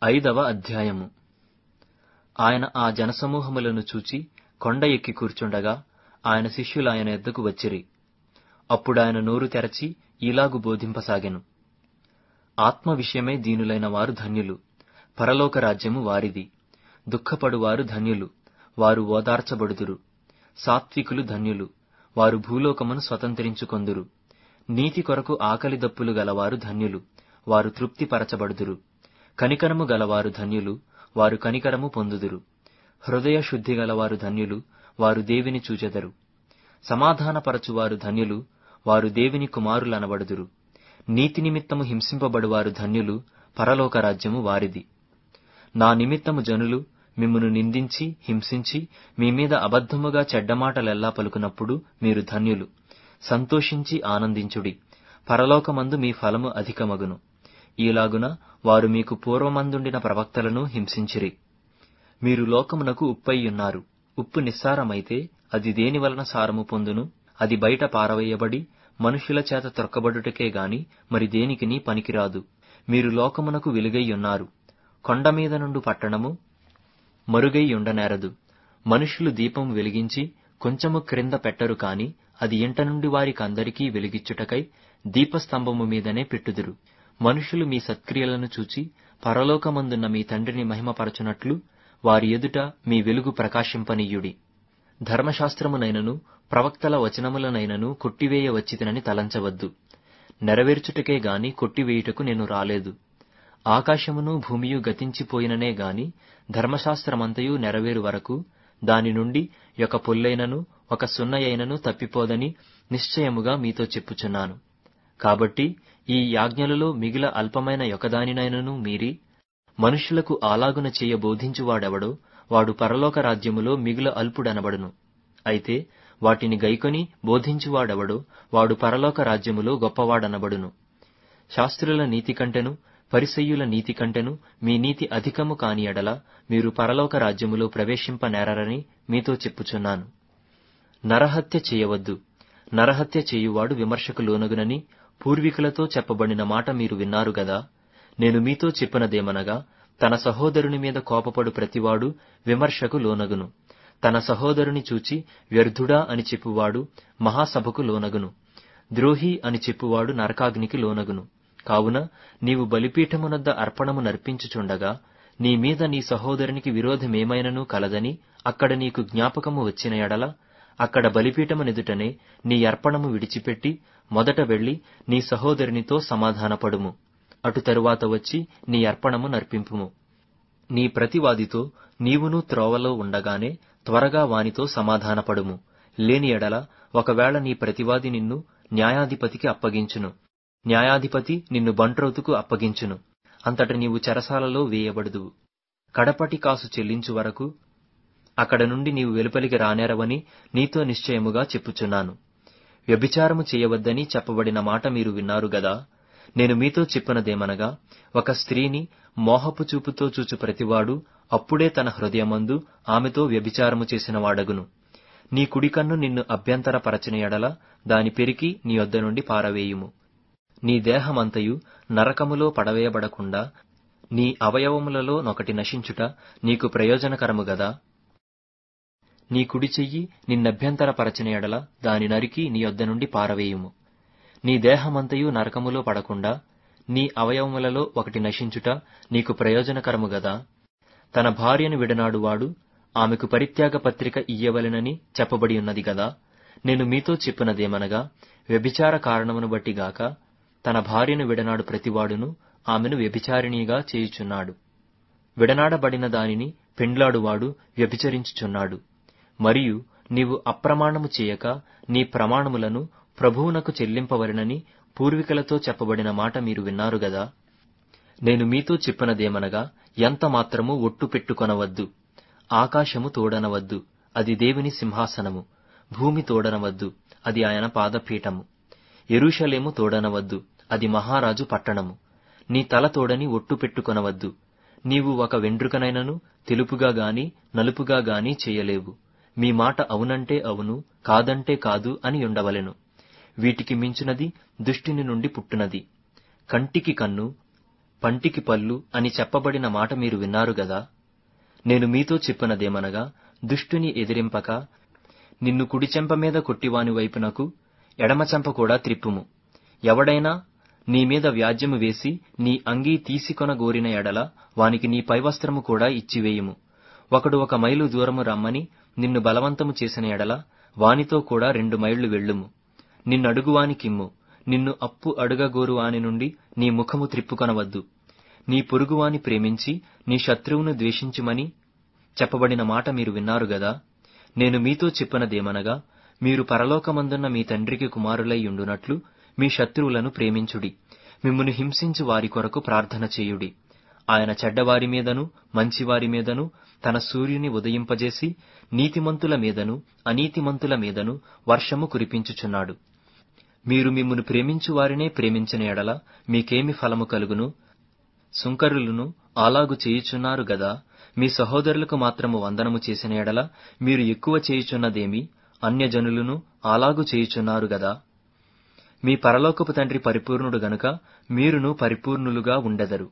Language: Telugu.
5వ అధ్యాయము. ఆయన ఆ జనసమూహములను చూచి కొండ ఎక్కి కూర్చుండగా ఆయన శిష్యులాయన యొద్దకు వచ్చిరి. అప్పుడాయన నోరు తెరచి ఈలాగు బోధింపసాగెను. ఆత్మ విషయమై దీనులైన వారు ధన్యులు, పరలోక రాజ్యము వారిది. దుఃఖపడువారు ధన్యులు, వారు ఓదార్చబడుదురు. సాత్వికులు ధన్యులు, వారు భూలోకమును స్వతంత్రించుకొందురు. నీతి కొరకు ఆకలి దప్పులు గలవారు ధన్యులు, వారు తృప్తిపరచబడుదురు. కనికరము గలవారు ధన్యులు, వారు కనికరము పొందుదురు. హృదయ శుద్ధి గలవారు ధన్యులు, వారు దేవుని చూచెదరు. సమాధానపరచువారు ధన్యులు, వారు దేవుని కుమారులనబడుదురు. నీతి నిమిత్తము హింసింపబడువారు ధన్యులు, పరలోక రాజ్యము వారిది. నా నిమిత్తము జనులు మిమ్మును నిందించి హింసించి మీ మీద అబద్ధముగా చెడ్డమాటలెల్లా పలుకునప్పుడు మీరు ధన్యులు. సంతోషించి ఆనందించుడి, పరలోకమందు మీ ఫలము అధికమగును. ఈలాగున వారు మీకు పూర్వమందుండిన ప్రవక్తలను హింసించిరి. మీరు లోకమునకు ఉప్పైయున్నారు. ఉప్పు నిస్సారమైతే అది దేని వలన సారము పొందును? అది బయట పారవేయబడి మనుషుల చేత త్రొక్కబడుటకే గాని మరి దేనికిని పనికిరాదు. మీరు లోకమునకు వెలుగైయున్నారు. కొండ మీద నుండు పట్టణము మరుగై ఉండనేరదు. మనుషులు దీపము వెలిగించి కొంచెము క్రింద పెట్టరు కాని అది ఇంట నుండి వారికందరికీ వెలిగిచ్చుటకై దీపస్తంభము మీదనే పెట్టుదురు. మనుషులు మీ సత్క్రియలను చూచి పరలోకమందున్న మీ తండ్రిని మహిమపరచునట్లు వారి ఎదుట మీ వెలుగు ప్రకాశింపనీయుడి. ధర్మశాస్త్రమునైనను ప్రవక్తల వచనములనైనను కొట్టివేయ వచ్చితినని తలంచవద్దు. నెరవేర్చుటకే గాని కొట్టివేయుటకు నేను రాలేదు. ఆకాశమును భూమియు గతించిపోయిననే గాని ధర్మశాస్త్రమంతయు నెరవేరు వరకు దాని నుండి ఒక పొల్లైనను ఒక సున్నయైనను తప్పిపోదని నిశ్చయముగా మీతో చెప్పుచున్నాను. కాబట్టి ఈ యాజ్ఞలలో మిగిల అల్పమైన ఒకదానినైనను మీరి మనుష్యులకు అలాగున చేయ బోధించువాడెవడో వాడు పరలోక రాజ్యములో మిగుల అల్పుడనబడును. అయితే వాటిని గైకొని బోధించువాడెవడో వాడు పరలోక రాజ్యములో గొప్పవాడనబడును. శాస్త్రుల నీతి కంటెను పరిసయ్యుల నీతి కంటెను మీ నీతి అధికము కాని ఎడల మీరు పరలోక రాజ్యములో ప్రవేశింపనేరరని మీతో చెప్పుచున్నాను. నరహత్య చేయవద్దు. నరహత్య చేయువాడు విమర్శకు లోనగునని పూర్వీకులతో చెప్పబడిన మాట మీరు విన్నారు గదా. నేను మీతో చెప్పినదేమనగా, తన సహోదరుని మీద కోపపడు ప్రతివాడు విమర్శకు లోనగును. తన సహోదరుని చూచి వ్యర్థుడా అని చెప్పువాడు మహాసభకు లోనగును. ద్రోహి అని చెప్పువాడు నరకాగ్నికి లోనగును. కావున నీవు బలిపీఠమునొద్ద అర్పణము నర్పించుచుండగా నీ మీద నీ సహోదరునికి విరోధమేమైనను కలదని అక్కడ నీకు జ్ఞాపకము వచ్చిన ఎడల అక్కడ బలిపీఠమునెదుటనే నీ అర్పణము విడిచిపెట్టి మొదట వెళ్లి నీ సహోదరునితో సమాధానపడుము. అటు తరువాత వచ్చి నీ అర్పణము నర్పింపుము. నీ ప్రతివాదితో నీవును త్రోవలో ఉండగానే త్వరగా వానితో సమాధానపడుము. లేని ఎడల ఒకవేళ నీ ప్రతివాది నిన్ను న్యాయాధిపతికి అప్పగించును. న్యాయాధిపతి నిన్ను బంట్రోతుకు అప్పగించును. అంతట నీవు చెరసాలలో వేయబడుదువు. కడపటి కాసు చెల్లించు వరకు అక్కడ నుండి నీవు వెలుపలికి రానేరవని నీతో నిశ్చయముగా చెప్పుచున్నాను. వ్యభిచారము చేయవద్దని చెప్పబడిన మాట మీరు విన్నారు గదా. నేను మీతో చెప్పినదేమనగా, ఒక స్త్రీని మోహపు చూపుతో చూచు ప్రతివాడు అప్పుడే తన హృదయమందు ఆమెతో వ్యభిచారము చేసిన వాడగును. నీ కుడికన్ను నిన్ను అభ్యంతరపరచిన ఎడల దాని పెరికి నీ యొద్ద నుండి పారవేయుము. నీ దేహమంతయు నరకములో పడవేయబడకుండా నీ అవయవములలో నొకటి నశించుట నీకు ప్రయోజనకరము గదా. నీ కుడి చెయ్యి నిన్నభ్యంతరపరచిన ఎడల దాని నరికి నీ యొద్ద నుండి పారవేయుము. నీ దేహమంతయు నరకములో పడకుండా నీ అవయవములలో ఒకటి నశించుట నీకు ప్రయోజనకరము గదా. తన భార్యను విడనాడువాడు ఆమెకు పరిత్యాగ పత్రిక ఇయ్యవలెనని చెప్పబడి ఉన్నది గదా. నేను మీతో చెప్పినదేమనగా, వ్యభిచార కారణమును బట్టిగాక తన భార్యను విడనాడు ప్రతివాడును ఆమెను వ్యభిచారిణిగా చేయుచున్నాడు. విడనాడబడిన దానిని పెండ్లాడువాడు వ్యభిచరించుచున్నాడు. మరియు నీవు అప్రమాణము చేయక నీ ప్రమాణములను ప్రభువునకు చెల్లింపవలెనని పూర్వీకులతో చెప్పబడిన మాట మీరు విన్నారు గదా. నేను మీతో చెప్పినదేమనగా, ఎంత మాత్రము ఒట్టు పెట్టుకొనవద్దు. ఆకాశము తోడనవద్దు, అది దేవుని సింహాసనము. భూమి తోడనవద్దు, అది ఆయన పాదపీఠము. యెరూషలేము తోడనవద్దు, అది మహారాజు పట్టణము. నీ తల తోడని ఒట్టు పెట్టుకొనవద్దు. నీవు ఒక వెండ్రుకనైనను తెలుపుగా గాని నలుపుగా గాని చేయలేవు. మీ మాట అవునంటే అవును, కాదంటే కాదు అని ఉండవలెను. వీటికి మించినది దుష్టుని నుండి పుట్టునది. కంటికి కన్ను, పంటికి పళ్ళు అని చెప్పబడిన మాట మీరు విన్నారు గదా. నేను మీతో చెప్పినదేమనగా, దుష్టుని ఎదిరింపక నిన్ను కుడి చెంప మీద కొట్టివాని వైపునకు ఎడమ చెంప కూడా త్రిప్పుము. ఎవడైనా నీ మీద వ్యాజ్యము వేసి నీ అంగీ తీసికొనగోరిన ఎడల వానికి నీ పైవస్త్రము కూడా ఇచ్చివేయుము. ఒకడు 1 మైలు దూరము రమ్మని నిన్ను బలవంతము చేసిన ఎడల వానితో కూడా 2 మైళ్లు వెళ్ళుము. నిన్నడుగువానికిమ్ము. నిన్ను అప్పు అడుగగోరు వాని నుండి నీ ముఖము త్రిప్పుకొనవద్దు. నీ పొరుగువాని ప్రేమించి నీ శత్రువును ద్వేషించుమని చెప్పబడిన మాట మీరు విన్నారు గదా. నేను మీతో చెప్పినదేమనగా, మీరు పరలోకమందున్న మీ తండ్రికి కుమారులై యుండునట్లు మీ శత్రువులను ప్రేమించుడి. మిమ్మును హింసించు వారి కొరకు ప్రార్థన చేయుడి. ఆయన చెడ్డవారి మీదను మంచివారి మీదను తన సూర్యుని ఉదయింపజేసి నీతిమంతుల మీదను అనీతిమంతుల మీదను వర్షము కురిపించుచున్నాడు. మీరు మిమ్మును ప్రేమించు వారినే ప్రేమించిన ఎడల మీకేమి ఫలము కలుగును? సుంకరులను అలాగు చేయుచున్నారు గదా. మీ సహోదరులకు మాత్రము వందనము చేసిన ఎడల మీరు ఎక్కువ చేయుచున్నదేమి? అన్యజనులను అలాగు చేయుచున్నారు గదా. మీ పరలోకపు తండ్రి పరిపూర్ణుడు గనుక మీరును పరిపూర్ణులుగా ఉండెదరు.